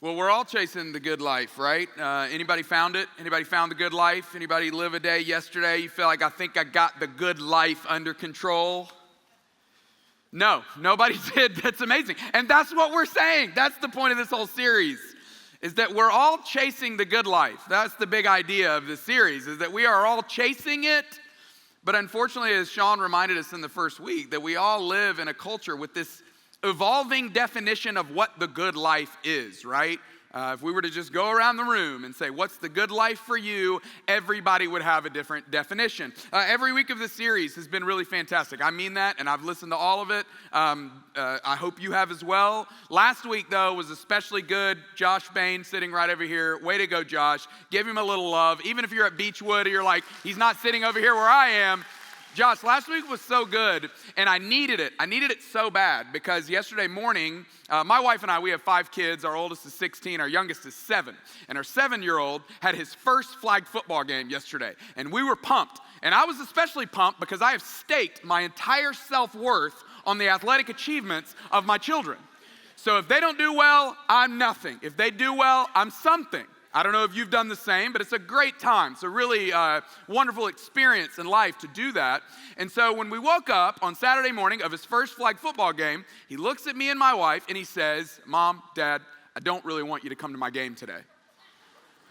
Well, we're all chasing the good life, right? Anybody found it? Anybody found the good life? Anybody live a day yesterday? You feel like, I think I got the good life under control? No, nobody did. That's amazing. And that's what we're saying. That's the point of this whole series, is that we're all chasing the good life. That's the big idea of this series, is that we are all chasing it. But unfortunately, as Sean reminded us in the first week, that we all live in a culture with this evolving definition of what the good life is, right? If we were to just go around the room and say, what's the good life for you? Everybody would have a different definition. Every week of this series has been really fantastic. I mean that, and I've listened to all of it. I hope you have as well. Last week, though, was especially good. Josh Bain sitting right over here. Way to go, Josh. Give him a little love. Even if you're at Beechwood and you're like, he's not sitting over here where I am. Josh, last week was so good, and I needed it. I needed it so bad because yesterday morning, my wife and I, we have 5 kids. Our oldest is 16, our youngest is 7. And our 7-year-old had his first flag football game yesterday, and we were pumped. And I was especially pumped because I have staked my entire self-worth on the athletic achievements of my children. So if they don't do well, I'm nothing. If they do well, I'm something. I don't know if you've done the same, but it's a great time. It's a really wonderful experience in life to do that. And so when we woke up on Saturday morning of his first flag football game, he looks at me and my wife and he says, Mom, Dad, I don't really want you to come to my game today.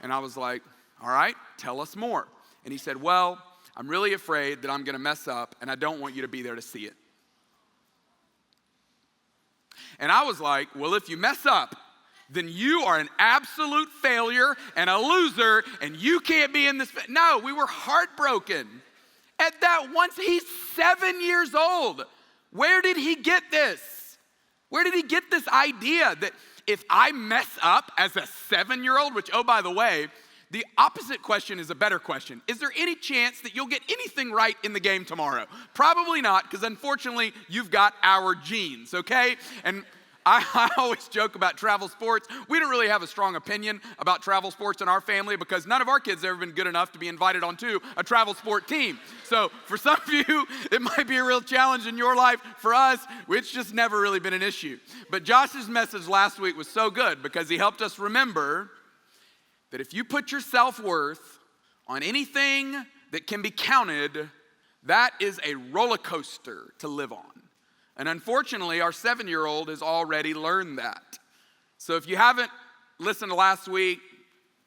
And I was like, all right, tell us more. And he said, well, I'm really afraid that I'm going to mess up and I don't want you to be there to see it. And I was like, well, if you mess up, then you are an absolute failure and a loser, and you can't be in this. No, we were heartbroken at that. Once he's 7 years old, where did he get this? Where did he get this idea that if I mess up as a 7-year-old, which, oh, by the way, the opposite question is a better question. Is there any chance that you'll get anything right in the game tomorrow? Probably not, because unfortunately, you've got our genes, okay? And I always joke about travel sports. We don't really have a strong opinion about travel sports in our family because none of our kids have ever been good enough to be invited onto a travel sport team. So for some of you, it might be a real challenge in your life. For us, it's just never really been an issue. But Josh's message last week was so good because he helped us remember that if you put your self-worth on anything that can be counted, that is a roller coaster to live on. And unfortunately, our 7-year-old has already learned that. So if you haven't listened to last week,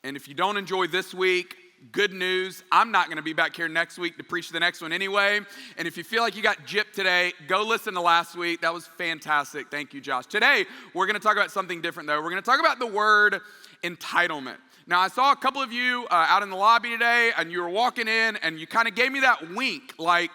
and if you don't enjoy this week, good news, I'm not going to be back here next week to preach the next one anyway. And if you feel like you got gypped today, go listen to last week. That was fantastic. Thank you, Josh. Today, we're going to talk about something different, though. We're going to talk about the word entitlement. Now, I saw a couple of you out in the lobby today, and you were walking in, and you kind of gave me that wink, like,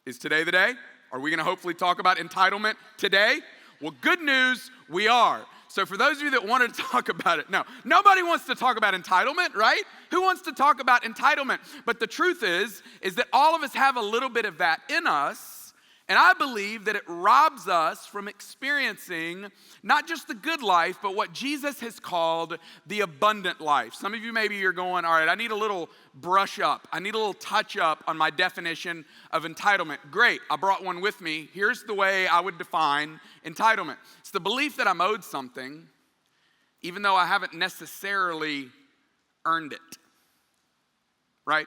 is today the day? Are we going to hopefully talk about entitlement today? Well, good news, we are. So for those of you that wanted to talk about it, no, nobody wants to talk about entitlement, right? Who wants to talk about entitlement? But the truth is that all of us have a little bit of that in us, and I believe that it robs us from experiencing not just the good life, but what Jesus has called the abundant life. Some of you maybe you're going, all right, I need a little brush up. I need a little touch up on my definition of entitlement. Great, I brought one with me. Here's the way I would define entitlement. It's the belief that I'm owed something, even though I haven't necessarily earned it, right?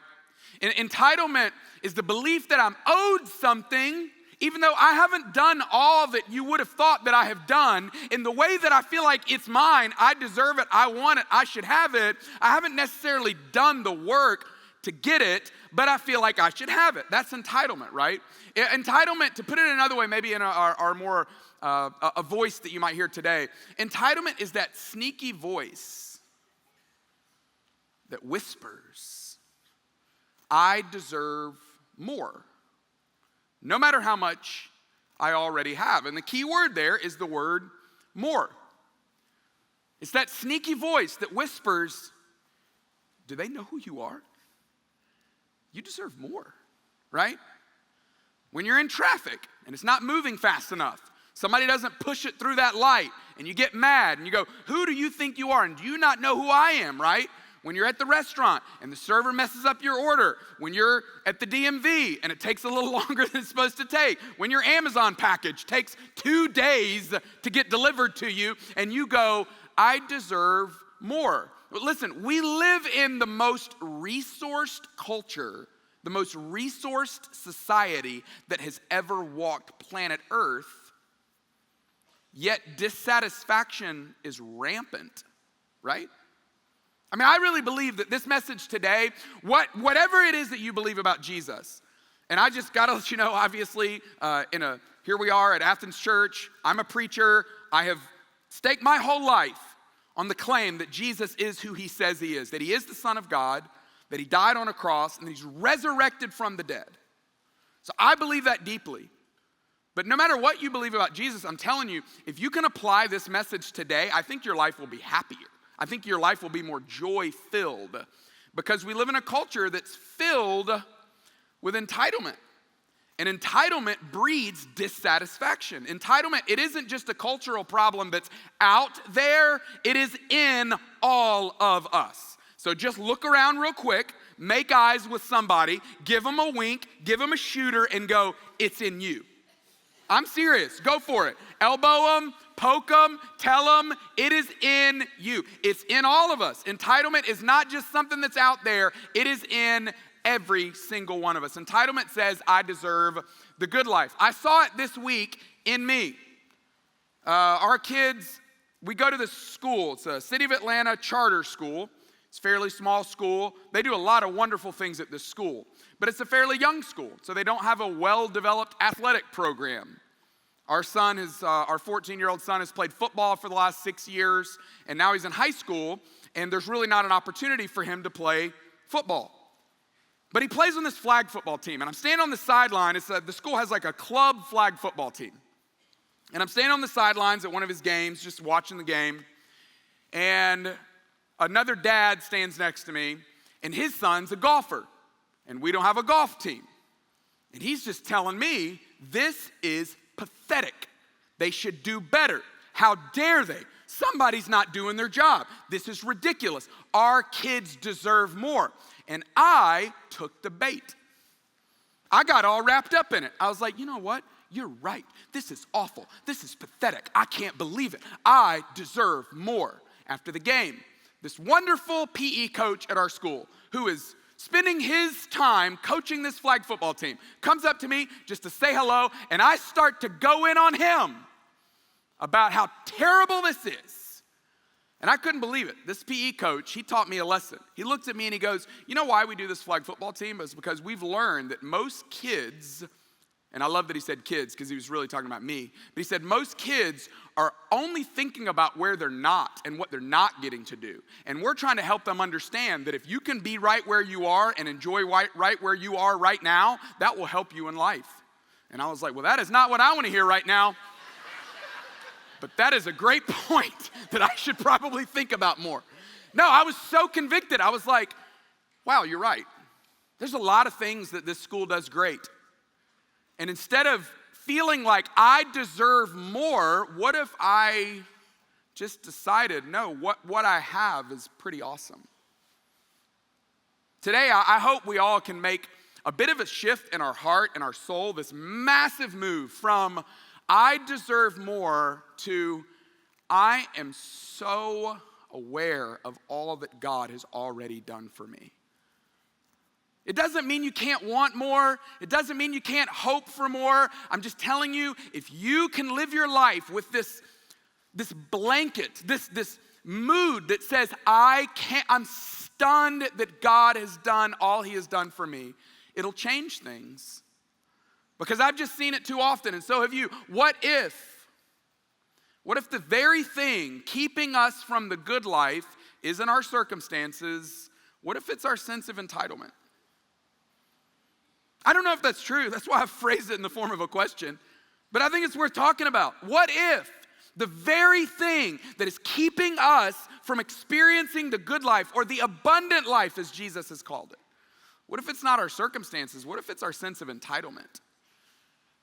Entitlement is the belief that I'm owed something, even though I haven't done all that you would have thought that I have done, in the way that I feel like it's mine, I deserve it, I want it, I should have it. I haven't necessarily done the work to get it, but I feel like I should have it. That's entitlement, right? Entitlement, to put it another way, maybe in our more, a voice that you might hear today, entitlement is that sneaky voice that whispers, I deserve more, no matter how much I already have. And the key word there is the word more. It's that sneaky voice that whispers, do they know who you are? You deserve more, right? When you're in traffic and it's not moving fast enough, somebody doesn't push it through that light, and you get mad and you go, who do you think you are? And do you not know who I am, right? When you're at the restaurant and the server messes up your order, when you're at the DMV and it takes a little longer than it's supposed to take, when your Amazon package takes 2 days to get delivered to you and you go, I deserve more. But listen, we live in the most resourced culture, the most resourced society that has ever walked planet Earth, yet dissatisfaction is rampant, right? I mean, I really believe that this message today, whatever it is that you believe about Jesus, and I just gotta let you know, obviously, here we are at Athens Church. I'm a preacher. I have staked my whole life on the claim that Jesus is who he says he is, that he is the Son of God, that he died on a cross, and that he's resurrected from the dead. So I believe that deeply. But no matter what you believe about Jesus, I'm telling you, if you can apply this message today, I think your life will be happier. I think your life will be more joy-filled, because we live in a culture that's filled with entitlement. And entitlement breeds dissatisfaction. Entitlement, it isn't just a cultural problem that's out there, it is in all of us. So just look around real quick, make eyes with somebody, give them a wink, give them a shooter, and go, it's in you. I'm serious, go for it. Elbow them, poke them, tell them, it is in you. It's in all of us. Entitlement is not just something that's out there, it is in every single one of us. Entitlement says, I deserve the good life. I saw it this week in me. Our kids, we go to this school. It's a City of Atlanta charter school. It's a fairly small school. They do a lot of wonderful things at this school, but it's a fairly young school, so they don't have a well-developed athletic program. Our 14-year-old son has played football for the last 6 years, and now he's in high school, and there's really not an opportunity for him to play football. But he plays on this flag football team, and I'm standing on the sideline. The school has like a club flag football team. And I'm standing on the sidelines at one of his games, just watching the game, and another dad stands next to me, and his son's a golfer, and we don't have a golf team. And he's just telling me, this is pathetic. They should do better. How dare they? Somebody's not doing their job. This is ridiculous. Our kids deserve more. And I took the bait. I got all wrapped up in it. I was like, you know what? You're right. This is awful. This is pathetic. I can't believe it. I deserve more. After the game, this wonderful PE coach at our school, who is spending his time coaching this flag football team, comes up to me just to say hello, and I start to go in on him about how terrible this is. And I couldn't believe it. This PE coach, he taught me a lesson. He looked at me and he goes, you know why we do this flag football team? It's because we've learned that most kids, and I love that he said kids because he was really talking about me, but he said most kids are only thinking about where they're not and what they're not getting to do. And we're trying to help them understand that if you can be right where you are and enjoy right where you are right now, that will help you in life. And I was like, well, that is not what I want to hear right now. But that is a great point that I should probably think about more. No, I was so convicted. I was like, wow, you're right. There's a lot of things that this school does great. And instead of feeling like I deserve more, what if I just decided, no, what I have is pretty awesome. Today, I hope we all can make a bit of a shift in our heart and our soul, this massive move from I deserve more to I am so aware of all that God has already done for me. It doesn't mean you can't want more. It doesn't mean you can't hope for more. I'm just telling you, if you can live your life with this blanket, this mood that says, I'm stunned that God has done all he has done for me, it'll change things. Because I've just seen it too often, and so have you. What if the very thing keeping us from the good life isn't our circumstances? What if it's our sense of entitlement? I don't know if that's true. That's why I phrased it in the form of a question. But I think it's worth talking about. What if the very thing that is keeping us from experiencing the good life or the abundant life, as Jesus has called it, what if it's not our circumstances? What if it's our sense of entitlement?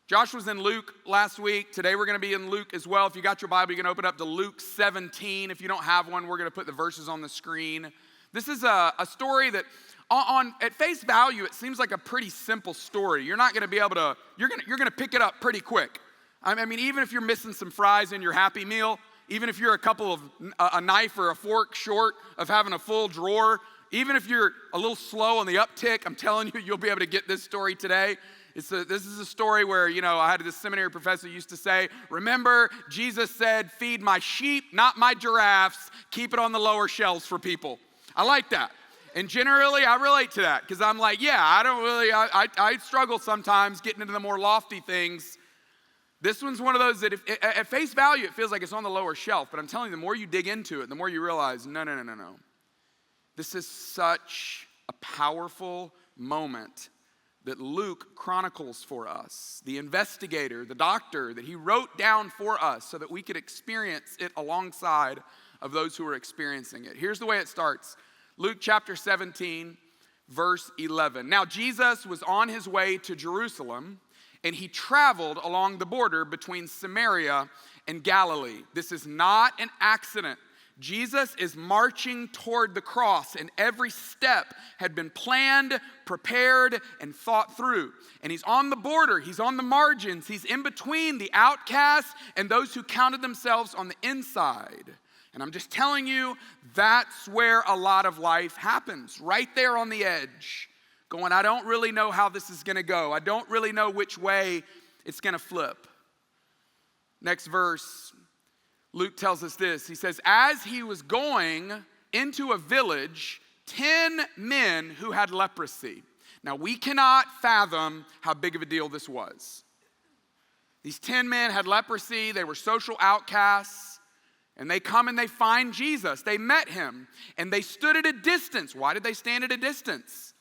Josh was in Luke last week. Today we're going to be in Luke as well. If you got your Bible, you can open up to Luke 17. If you don't have one, we're going to put the verses on the screen. This is a story that at face value, it seems like a pretty simple story. You're not going to be able to, you're going to pick it up pretty quick. I mean, even if you're missing some fries in your Happy Meal, even if you're a knife or a fork short of having a full drawer, even if you're a little slow on the uptick, I'm telling you, you'll be able to get this story today. This is a story where, I had this seminary professor used to say, remember, Jesus said, feed my sheep, not my giraffes. Keep it on the lower shelves for people. I like that. And generally, I relate to that because I'm like, I struggle sometimes getting into the more lofty things. This one's one of those that at face value, it feels like it's on the lower shelf. But I'm telling you, the more you dig into it, the more you realize, no. This is such a powerful moment that Luke chronicles for us. The investigator, the doctor that he wrote down for us so that we could experience it alongside of those who are experiencing it. Here's the way it starts. Luke chapter 17, verse 11. Now Jesus was on his way to Jerusalem, and he traveled along the border between Samaria and Galilee. This is not an accident. Jesus is marching toward the cross, and every step had been planned, prepared, and thought through. And he's on the border, he's on the margins, he's in between the outcasts and those who counted themselves on the inside. And I'm just telling you, that's where a lot of life happens, right there on the edge. Going, I don't really know how this is going to go. I don't really know which way it's going to flip. Next verse, Luke tells us this. He says, as he was going into a village, 10 men who had leprosy. Now, we cannot fathom how big of a deal this was. These 10 men had leprosy. They were social outcasts. And they come and they find Jesus. They met him. And they stood at a distance. Why did they stand at a distance?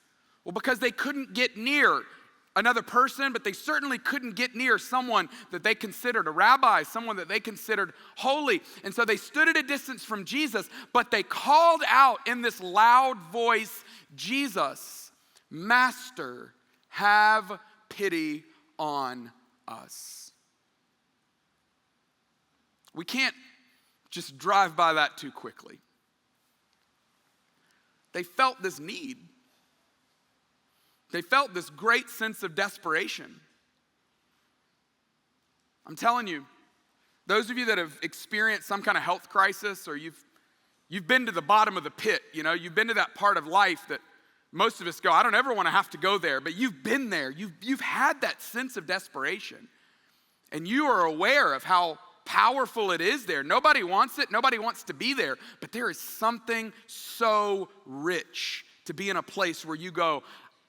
Well, because they couldn't get near another person, but they certainly couldn't get near someone that they considered a rabbi, someone that they considered holy. And so they stood at a distance from Jesus, but they called out in this loud voice, Jesus, Master, have pity on us. We can't just drive by that too quickly. They felt this need. They felt this great sense of desperation. I'm telling you, those of you that have experienced some kind of health crisis, or you've been to the bottom of the pit, you've been to that part of life that most of us go, I don't ever want to have to go there, but you've been there. You've had that sense of desperation. And you are aware of how powerful it is there. Nobody wants it. Nobody wants to be there. But there is something so rich to be in a place where you go,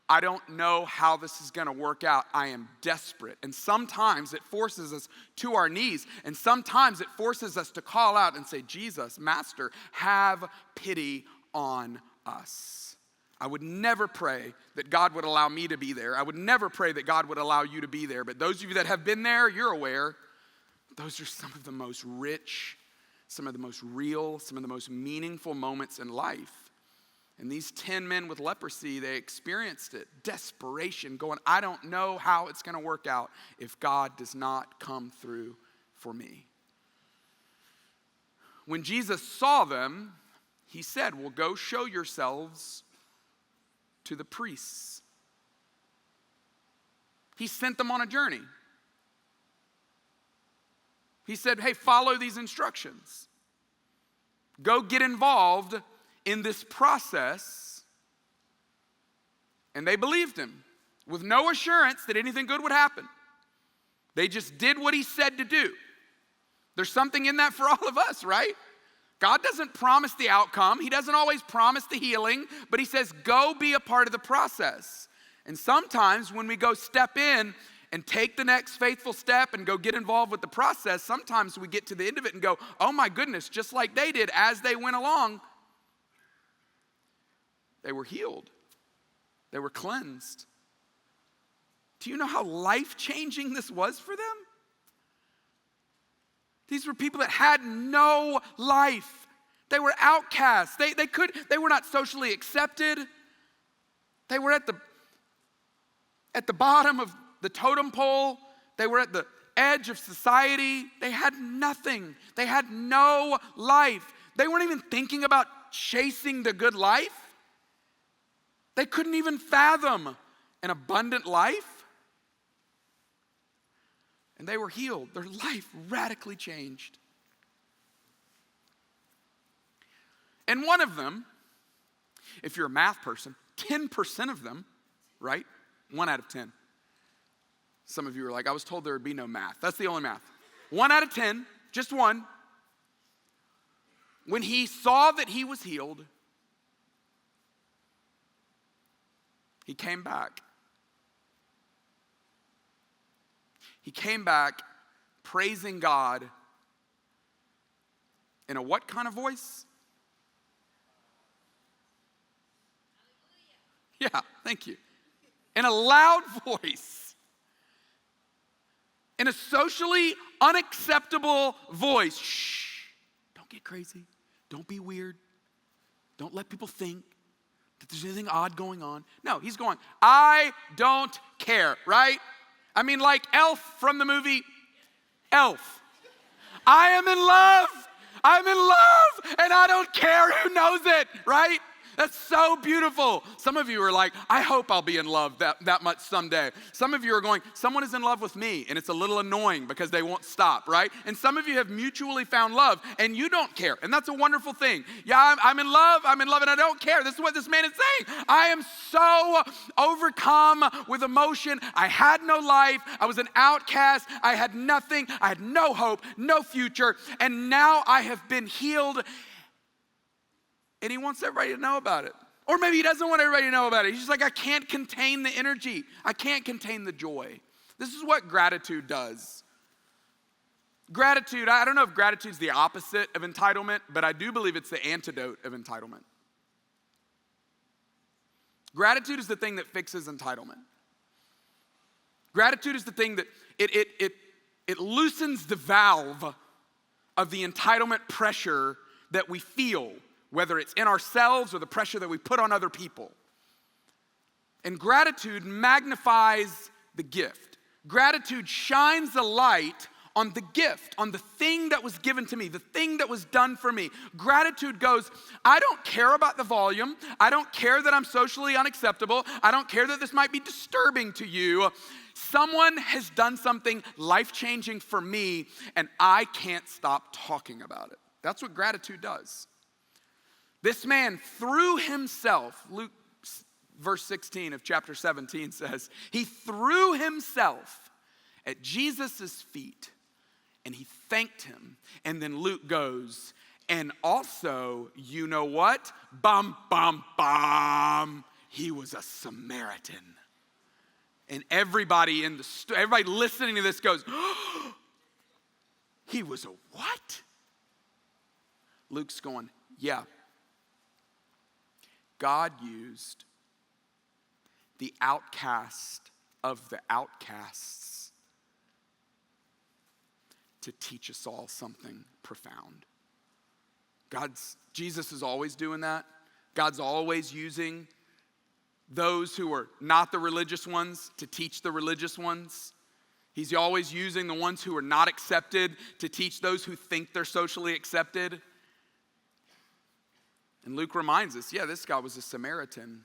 I don't know how this is going to work out. I am desperate. And sometimes it forces us to our knees. And sometimes it forces us to call out and say, Jesus, Master, have pity on us. I would never pray that God would allow me to be there. I would never pray that God would allow you to be there. But those of you that have been there, you're aware. Those are some of the most rich, some of the most real, some of the most meaningful moments in life. And these 10 men with leprosy, they experienced it. Desperation, going, I don't know how it's going to work out if God does not come through for me. When Jesus saw them, he said, well, go show yourselves to the priests. He sent them on a journey. He said, hey, follow these instructions. Go get involved in this process. And they believed him with no assurance that anything good would happen. They just did what he said to do. There's something in that for all of us, right? God doesn't promise the outcome. He doesn't always promise the healing, but he says, go be a part of the process. And sometimes when we go step in and take the next faithful step and go get involved with the process, sometimes we get to the end of it and go, oh my goodness, just like they did as they went along, they were healed. They were cleansed. Do you know how life-changing this was for them? These were people that had no life. They were outcasts. They were not socially accepted. They were at the bottom of the totem pole. They were at the edge of society. They had nothing. They had no life. They weren't even thinking about chasing the good life. They couldn't even fathom an abundant life. And they were healed. Their life radically changed. And one of them, if you're a math person, 10% of them, right? 1 out of 10. Some of you are like, I was told there would be no math. That's the only math. 1 out of 10, just one. When he saw that he was healed, he came back. He came back praising God in a what kind of voice? Yeah, thank you. In a loud voice. In a socially unacceptable voice. Shh, don't get crazy. Don't be weird. Don't let people think that there's anything odd going on. No, he's going, I don't care, right? I mean, like Elf from the movie Elf. I am in love. I'm in love, and I don't care who knows it, right? That's so beautiful. Some of you are like, I hope I'll be in love that much someday. Some of you are going, someone is in love with me, and it's a little annoying because they won't stop, right? And some of you have mutually found love, and you don't care, and that's a wonderful thing. Yeah, I'm in love, and I don't care. This is what this man is saying. I am so overcome with emotion. I had no life. I was an outcast. I had nothing. I had no hope, no future, and now I have been healed. And he wants everybody to know about it. Or maybe he doesn't want everybody to know about it. He's just like, I can't contain the energy. I can't contain the joy. This is what gratitude does. Gratitude, I don't know if gratitude is the opposite of entitlement, but I do believe it's the antidote of entitlement. Gratitude is the thing that fixes entitlement. Gratitude is the thing that it loosens the valve of the entitlement pressure that we feel, whether it's in ourselves or the pressure that we put on other people. And gratitude magnifies the gift. Gratitude shines a light on the gift, on the thing that was given to me, the thing that was done for me. Gratitude goes, I don't care about the volume. I don't care that I'm socially unacceptable. I don't care that this might be disturbing to you. Someone has done something life-changing for me, and I can't stop talking about it. That's what gratitude does. This man threw himself, Luke verse 16 of chapter 17 says, he threw himself at Jesus' feet and he thanked him. And then Luke goes, and also, you know what? Bum, bum, bum. He was a Samaritan. And everybody everybody listening to this goes, oh, he was a what? Luke's going, yeah. God used the outcast of the outcasts to teach us all something profound. Jesus is always doing that. God's always using those who are not the religious ones to teach the religious ones. He's always using the ones who are not accepted to teach those who think they're socially accepted. And Luke reminds us, yeah, this guy was a Samaritan,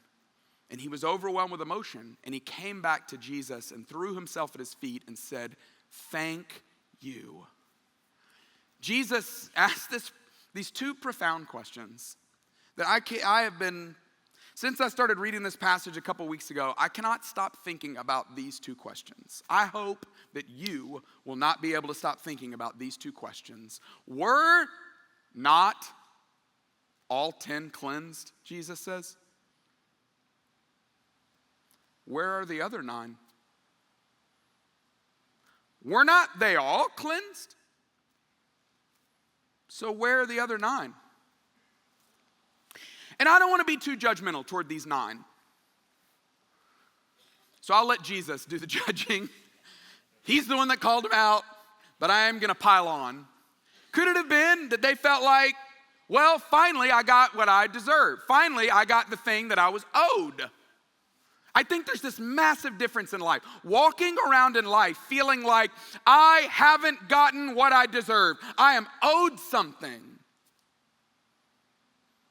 and he was overwhelmed with emotion, and he came back to Jesus and threw himself at his feet and said, thank you. Jesus asked these two profound questions that I have been, since I started reading this passage a couple weeks ago, I cannot stop thinking about these two questions. I hope that you will not be able to stop thinking about these two questions. Were not all 10 cleansed, Jesus says? Where are the other 9? Were not they all cleansed? So where are the other 9? And I don't want to be too judgmental toward these 9. So I'll let Jesus do the judging. He's the one that called them out, but I am going to pile on. Could it have been that they felt like, well, finally I got what I deserved. Finally I got the thing that I was owed. I think there's this massive difference in life. Walking around in life feeling like I haven't gotten what I deserve. I am owed something.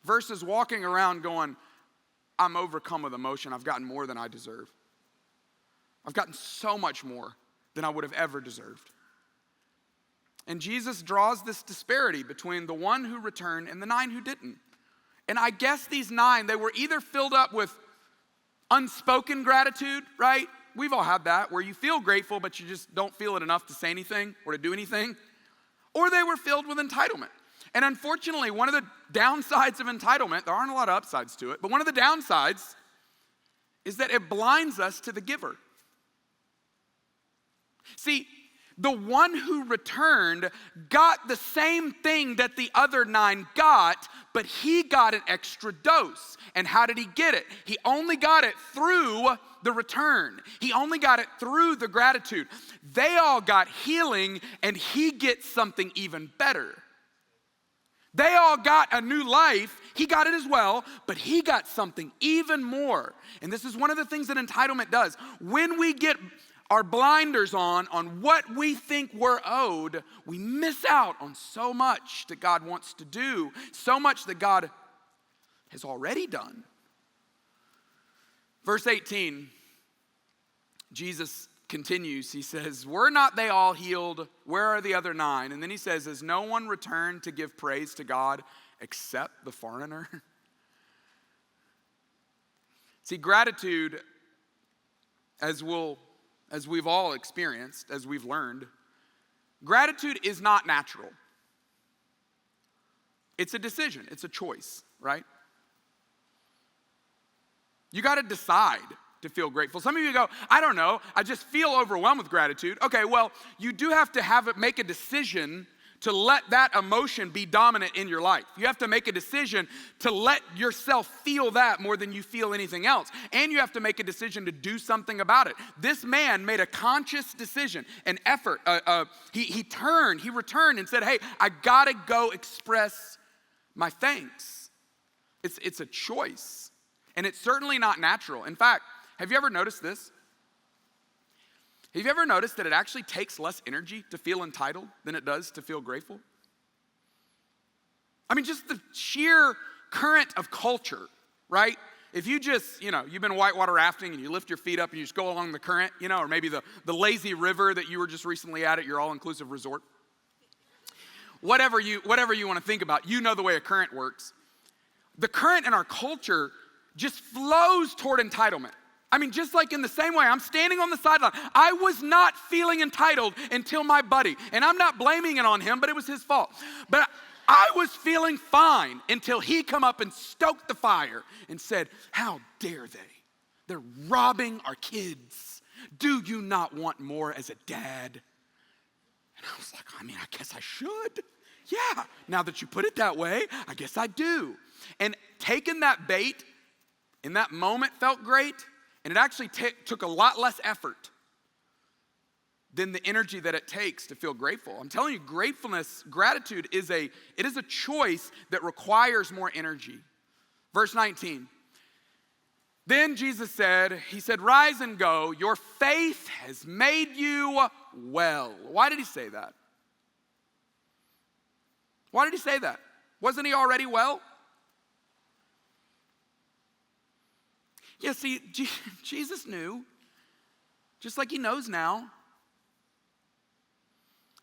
Versus walking around going, I'm overcome with emotion. I've gotten more than I deserve. I've gotten so much more than I would have ever deserved. And Jesus draws this disparity between the one who returned and the 9 who didn't. And I guess these 9, they were either filled up with unspoken gratitude, right? We've all had that, where you feel grateful, but you just don't feel it enough to say anything or to do anything. Or they were filled with entitlement. And unfortunately, one of the downsides of entitlement, there aren't a lot of upsides to it, but one of the downsides is that it blinds us to the giver. See, the one who returned got the same thing that the other 9 got, but he got an extra dose. And how did he get it? He only got it through the return. He only got it through the gratitude. They all got healing, and he gets something even better. They all got a new life. He got it as well, but he got something even more. And this is one of the things that entitlement does. When we get our blinders on what we think we're owed, we miss out on so much that God wants to do, so much that God has already done. Verse 18, Jesus continues. He says, were not they all healed? Where are the other 9? And then he says, has no one returned to give praise to God except the foreigner? See, gratitude, as we've all experienced, as we've learned, gratitude is not natural. It's a decision, it's a choice, right? You got to decide to feel grateful. Some of you go, I don't know, I just feel overwhelmed with gratitude. Okay, well, you do have to make a decision to let that emotion be dominant in your life. You have to make a decision to let yourself feel that more than you feel anything else. And you have to make a decision to do something about it. This man made a conscious decision, an effort. He returned and said, hey, I gotta go express my thanks. It's a choice. And it's certainly not natural. In fact, have you ever noticed this? Have you ever noticed that it actually takes less energy to feel entitled than it does to feel grateful? I mean, just the sheer current of culture, right? If you just, you've been whitewater rafting and you lift your feet up and you just go along the current, or maybe the lazy river that you were just recently at your all-inclusive resort. Whatever you want to think about, you know the way a current works. The current in our culture just flows toward entitlement. I mean, just like in the same way, I'm standing on the sideline. I was not feeling entitled until my buddy, and I'm not blaming it on him, but it was his fault. But I was feeling fine until he come up and stoked the fire and said, how dare they? They're robbing our kids. Do you not want more as a dad? And I was like, I guess I should. Yeah, now that you put it that way, I guess I do. And taking that bait in that moment felt great. And it actually took a lot less effort than the energy that it takes to feel grateful. I'm telling you, gratitude is a choice that requires more energy. Verse 19. Then Jesus said, rise and go, your faith has made you well. Why did he say that? Why did he say that? Wasn't he already well? Yeah, see, Jesus knew, just like he knows now,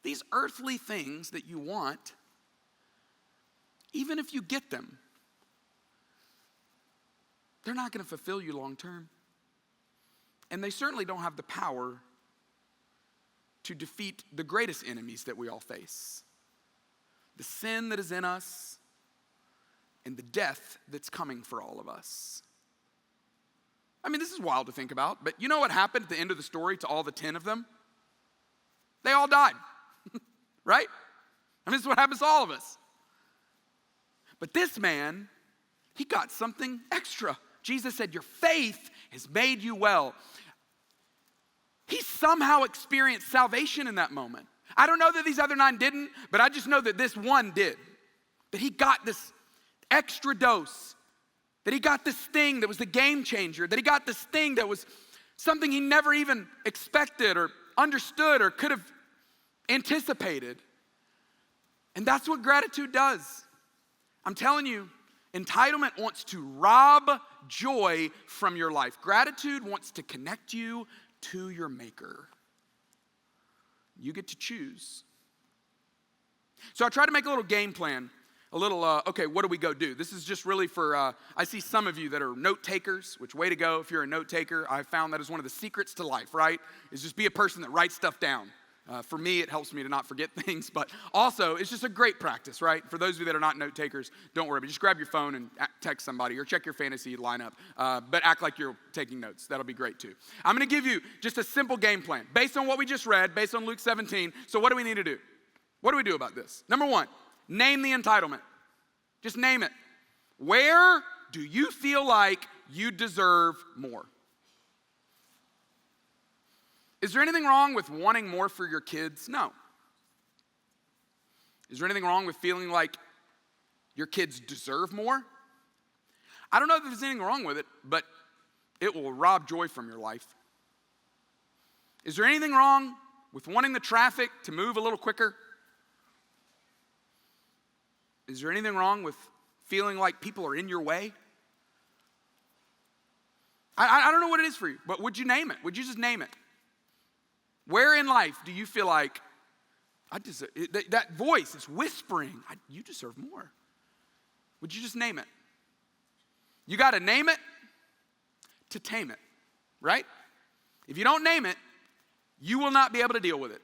these earthly things that you want, even if you get them, they're not going to fulfill you long term. And they certainly don't have the power to defeat the greatest enemies that we all face. The sin that is in us and the death that's coming for all of us. I mean, this is wild to think about, but you know what happened at the end of the story to all the 10 of them? They all died, right? I mean, this is what happens to all of us. But this man, he got something extra. Jesus said, your faith has made you well. He somehow experienced salvation in that moment. I don't know that these other 9 didn't, but I just know that this one did. That he got this extra dose. That he got this thing that was the game changer. That he got this thing that was something he never even expected or understood or could have anticipated. And that's what gratitude does. I'm telling you, entitlement wants to rob joy from your life. Gratitude wants to connect you to your maker. You get to choose. So I tried to make a little game plan, okay, what do we go do? This is just really for, I see some of you that are note takers, which way to go if you're a note taker. I found that is one of the secrets to life, right? Is just be a person that writes stuff down. For me, it helps me to not forget things, but also it's just a great practice, right? For those of you that are not note takers, don't worry, but just grab your phone and text somebody or check your fantasy lineup, but act like you're taking notes. That'll be great too. I'm gonna give you just a simple game plan based on what we just read, based on Luke 17. So what do we need to do? What do we do about this? Number one, name the entitlement. Just name it. Where do you feel like you deserve more? Is there anything wrong with wanting more for your kids? No. Is there anything wrong with feeling like your kids deserve more? I don't know if there's anything wrong with it, but it will rob joy from your life. Is there anything wrong with wanting the traffic to move a little quicker? Is there anything wrong with feeling like people are in your way? I don't know what it is for you, but would you name it? Would you just name it? Where in life do you feel like, that voice is whispering, you deserve more? Would you just name it? You got to name it to tame it, right? If you don't name it, you will not be able to deal with it.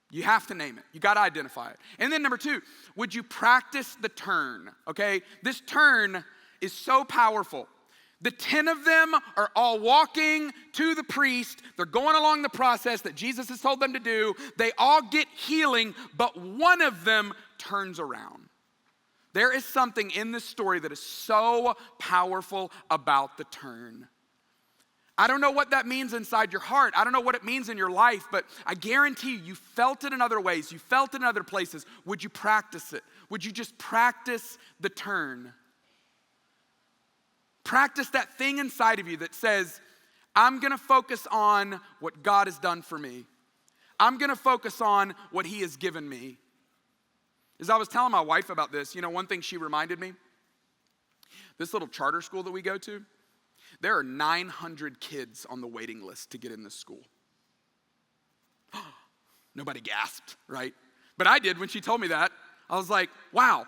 You have to name it. You got to identify it. And then number two, would you practice the turn, okay? This turn is so powerful. The 10 of them are all walking to the priest. They're going along the process that Jesus has told them to do. They all get healing, but one of them turns around. There is something in this story that is so powerful about the turn. I don't know what that means inside your heart. I don't know what it means in your life, but I guarantee you felt it in other ways. You felt it in other places. Would you practice it? Would you just practice the turn? Practice that thing inside of you that says, I'm going to focus on what God has done for me. I'm going to focus on what he has given me. As I was telling my wife about this, one thing she reminded me, this little charter school that we go to, there are 900 kids on the waiting list to get in this school. Nobody gasped, right? But I did when she told me that. I was like, wow.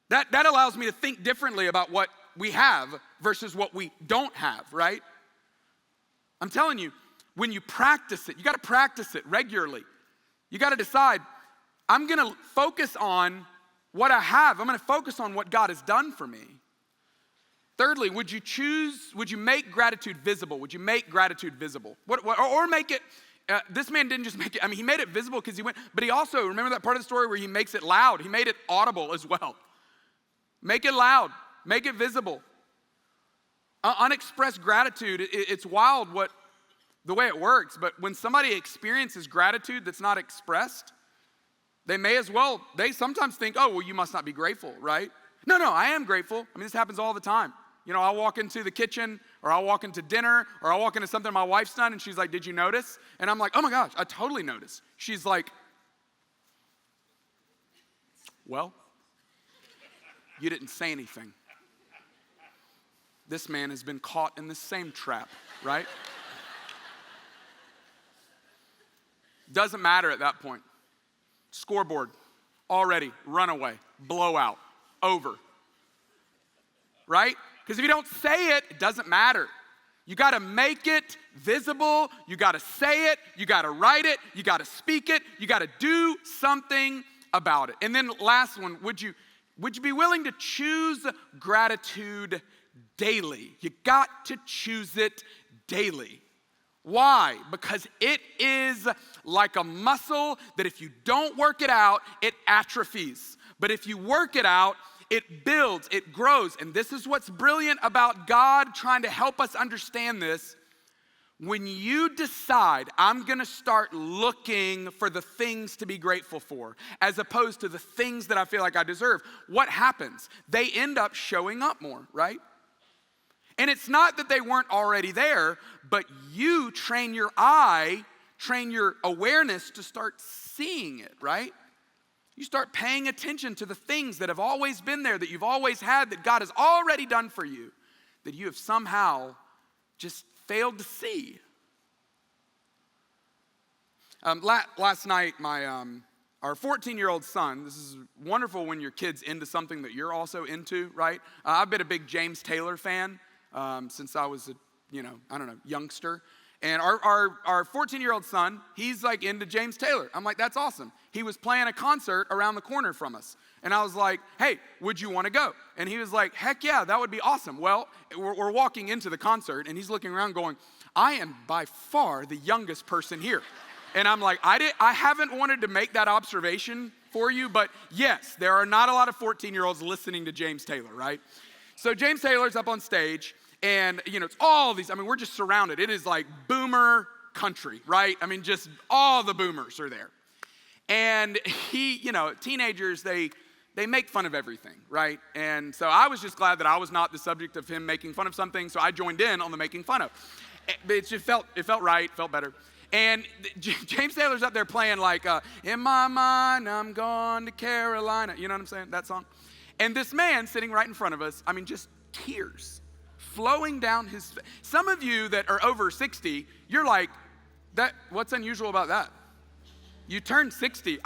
That allows me to think differently about what we have versus what we don't have, right? I'm telling you, when you practice it, you got to practice it regularly. You got to decide, I'm going to focus on what I have. I'm going to focus on what God has done for me. Thirdly, would you make gratitude visible? Would you make gratitude visible? Or make it, this man didn't just make it, he made it visible because he went, but he also, remember that part of the story where he makes it loud? He made it audible as well. Make it loud. Make it visible. Unexpressed gratitude, it's wild the way it works, but when somebody experiences gratitude that's not expressed, they sometimes think, oh, well, you must not be grateful, right? No, I am grateful. This happens all the time. I'll walk into the kitchen, or I'll walk into dinner, or I'll walk into something my wife's done, and she's like, did you notice? And I'm like, oh my gosh, I totally noticed. She's like, well, you didn't say anything. This man has been caught in the same trap, right? Doesn't matter at that point. Scoreboard, already, runaway, blowout, over. Right? Because if you don't say it, it doesn't matter. You got to make it visible. You got to say it. You got to write it. You got to speak it. You got to do something about it. And then last one, would you be willing to choose gratitude daily? You got to choose it daily. Why? Because it is like a muscle that if you don't work it out, it atrophies. But if you work it out, it builds, it grows. And this is what's brilliant about God trying to help us understand this. When you decide, I'm going to start looking for the things to be grateful for, as opposed to the things that I feel like I deserve, what happens? They end up showing up more, right? And it's not that they weren't already there, but you train your eye, train your awareness to start seeing it, right? You start paying attention to the things that have always been there, that you've always had, that God has already done for you, that you have somehow just failed to see. Last night, our 14-year-old son, this is wonderful when your kid's into something that you're also into, right? I've been a big James Taylor fan since I was a, youngster. And our 14-year-old son, he's like into James Taylor. I'm like, that's awesome. He was playing a concert around the corner from us. And I was like, hey, would you want to go? And he was like, heck yeah, that would be awesome. Well, we're walking into the concert and he's looking around going, I am by far the youngest person here. And I'm like, I haven't wanted to make that observation for you, but yes, there are not a lot of 14-year-olds listening to James Taylor, right? So James Taylor's up on stage, and it's all these, we're just surrounded. It is like boomer country, right? Just all the boomers are there. And teenagers, they make fun of everything, right? And so I was just glad that I was not the subject of him making fun of something, so I joined in on the making fun of. It just felt right, felt better. And James Taylor's up there playing like, in my mind, I'm going to Carolina. You know what I'm saying? That song. And this man sitting right in front of us, just tears flowing down his face. Some of you that are over 60, you're like, what's unusual about that? You turn 60.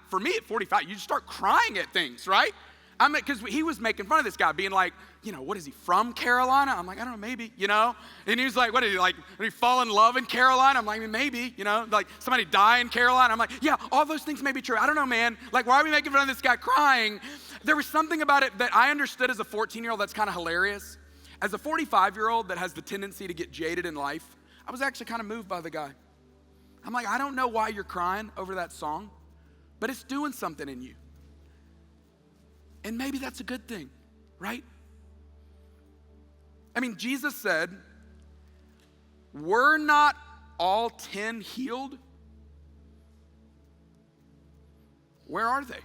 For me at 45, you just start crying at things, right? Because he was making fun of this guy, being like, what is he, from Carolina? I'm like, I don't know, maybe, And he was like, what did he fall in love in Carolina? I'm like, maybe, like somebody die in Carolina. I'm like, yeah, all those things may be true. I don't know, man. Like, why are we making fun of this guy crying? There was something about it that I understood as a 14-year-old that's kind of hilarious. As a 45-year-old that has the tendency to get jaded in life, I was actually kind of moved by the guy. I'm like, I don't know why you're crying over that song, but it's doing something in you. And maybe that's a good thing, right? Jesus said, were not all 10 healed? Where are they?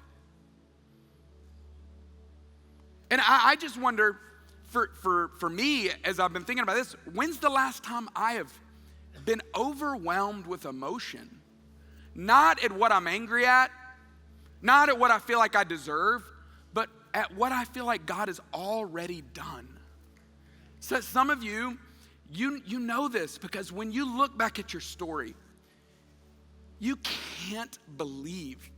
And I just wonder, for me, as I've been thinking about this, when's the last time I have been overwhelmed with emotion? Not at what I'm angry at, not at what I feel like I deserve, but at what I feel like God has already done. So some of you know this because when you look back at your story, you can't believe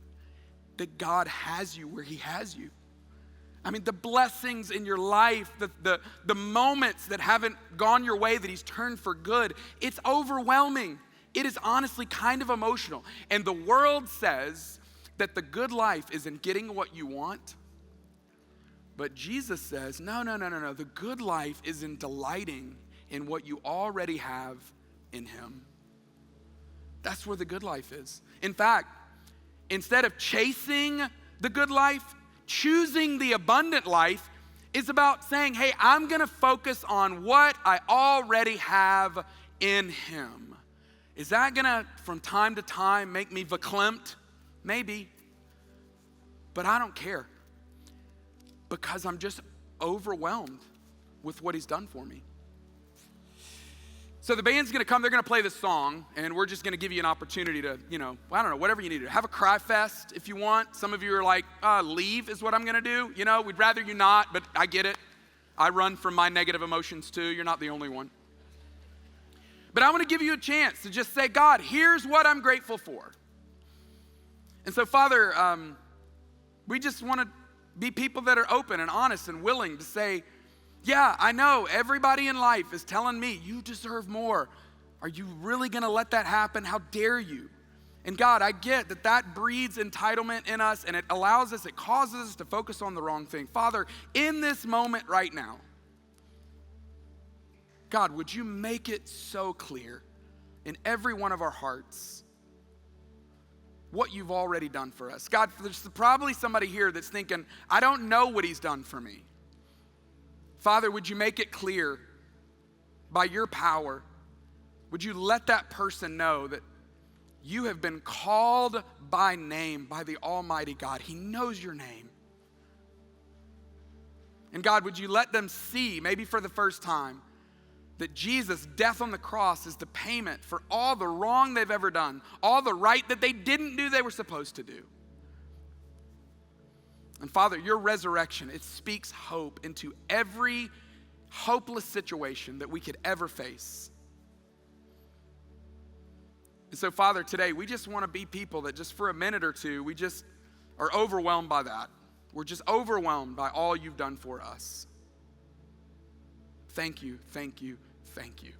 that God has you where he has you. The blessings in your life, the moments that haven't gone your way that he's turned for good, it's overwhelming. It is honestly kind of emotional. And the world says that the good life is in getting what you want. But Jesus says, no. The good life is in delighting in what you already have in him. That's where the good life is. In fact, instead of chasing the good life, choosing the abundant life is about saying, hey, I'm going to focus on what I already have in him. Is that going to, from time to time, make me verklempt? Maybe. But I don't care. Because I'm just overwhelmed with what he's done for me. So the band's gonna come, they're gonna play this song, and we're just gonna give you an opportunity to, whatever you need to do. Have a cry fest if you want. Some of you are like, leave is what I'm gonna do. We'd rather you not, but I get it. I run from my negative emotions too. You're not the only one. But I wanna give you a chance to just say, God, here's what I'm grateful for. And so, Father, we just wanna be people that are open and honest and willing to say, yeah, I know everybody in life is telling me you deserve more. Are you really going to let that happen? How dare you? And God, I get that breeds entitlement in us, and it causes us to focus on the wrong thing. Father, in this moment right now, God, would you make it so clear in every one of our hearts what you've already done for us. God, there's probably somebody here that's thinking, I don't know what he's done for me. Father, would you make it clear by your power? Would you let that person know that you have been called by name by the Almighty God? He knows your name. And God, would you let them see, maybe for the first time, that Jesus' death on the cross is the payment for all the wrong they've ever done, all the right that they didn't do they were supposed to do. And Father, your resurrection, it speaks hope into every hopeless situation that we could ever face. And so, Father, today we just want to be people that just for a minute or two, we just are overwhelmed by that. We're just overwhelmed by all you've done for us. Thank you, thank you, thank you.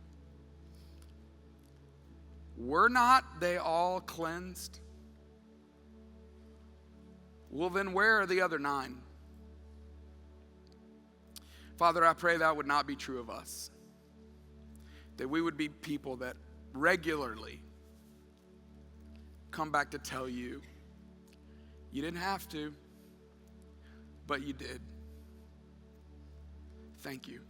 Were not they all cleansed? Well, then where are the other 9? Father, I pray that would not be true of us. That we would be people that regularly come back to tell you, you didn't have to, but you did. Thank you.